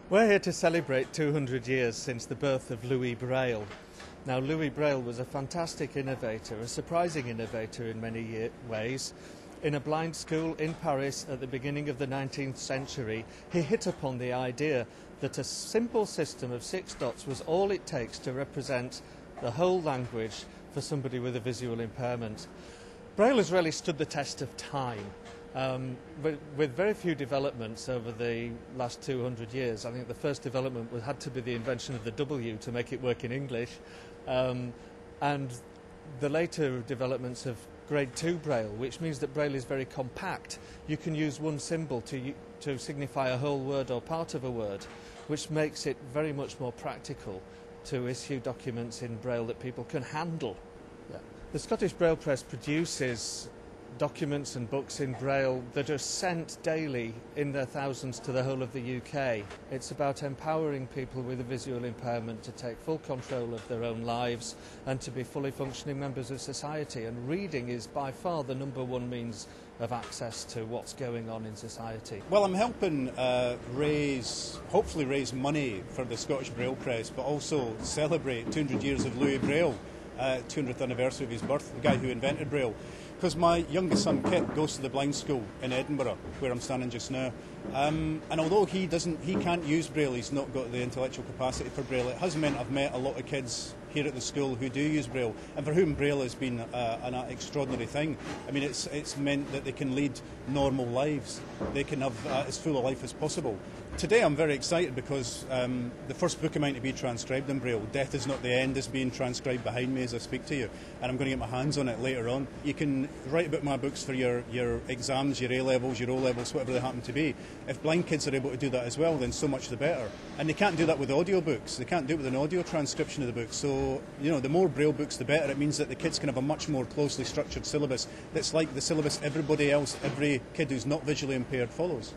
We're here to celebrate 200 years since the birth of Louis Braille. Now, Louis Braille was a fantastic innovator, a surprising innovator in many ways. In a blind school in Paris at the beginning of the 19th century, he hit upon the idea that a simple system of 6 dots was all it takes to represent the whole language for somebody with a visual impairment. Braille has really stood the test of time. With very few developments over the last 200 years. I think the first development had to be the invention of the W to make it work in English, and the later developments of Grade 2 Braille, which means that Braille is very compact. You can use one symbol to signify a whole word or part of a word, which makes it very much more practical to issue documents in Braille that people can handle. Yeah. The Scottish Braille Press produces documents and books in Braille that are sent daily in their thousands to the whole of the UK. It's about empowering people with a visual impairment to take full control of their own lives and to be fully functioning members of society. And reading is by far the #1 means of access to what's going on in society. Well, I'm helping hopefully raise money for the Scottish Braille Press, but also celebrate 200 years of Louis Braille, 200th anniversary of his birth, the guy who invented Braille. Because my youngest son Kit goes to the blind school in Edinburgh, where I'm standing just now, and although he can't use Braille, he's not got the intellectual capacity for Braille. It has meant I've met a lot of kids here at the school who do use Braille, and for whom Braille has been an extraordinary thing. I mean, it's meant that they can lead normal lives. They can have as full a life as possible. Today I'm very excited because the first book of mine to be transcribed in Braille, Death Is Not the End, is being transcribed behind me as I speak to you, and I'm going to get my hands on it later on. You can write about my books for your exams, your A-levels, your O-levels, whatever they happen to be. If blind kids are able to do that as well, then so much the better. And they can't do that with audio books. They can't do it with an audio transcription of the book. So, the more Braille books, the better. It means that the kids can have a much more closely structured syllabus that's like the syllabus every kid who's not visually impaired follows.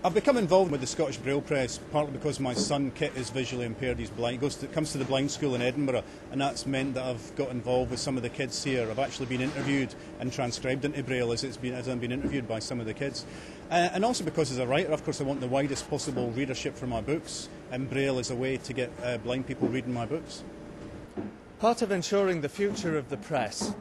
I've become involved with the Scottish Braille Press partly because my son Kit is visually impaired. He's blind. He comes to the blind school in Edinburgh, and that's meant that I've got involved with some of the kids here. I've actually been interviewed and transcribed into Braille as I've been interviewed by some of the kids. And also because as a writer, of course, I want the widest possible readership for my books, and Braille is a way to get blind people reading my books. Part of ensuring the future of the press,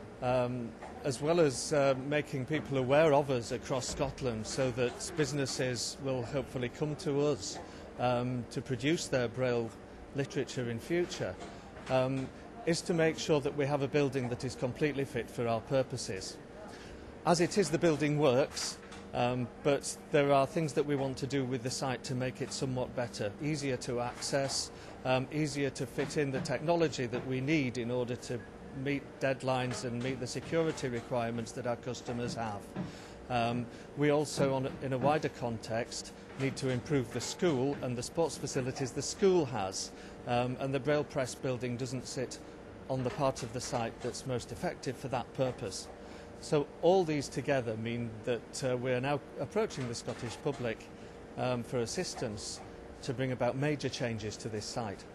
as well as making people aware of us across Scotland so that businesses will hopefully come to us to produce their Braille literature in future, is to make sure that we have a building that is completely fit for our purposes. As it is, the building works, but there are things that we want to do with the site to make it somewhat better, easier to access, easier to fit in the technology that we need in order to meet deadlines and meet the security requirements that our customers have. We also, in a wider context, need to improve the school and the sports facilities the school has, and the Braille Press building doesn't sit on the part of the site that's most effective for that purpose. So all these together mean that we are now approaching the Scottish public for assistance to bring about major changes to this site.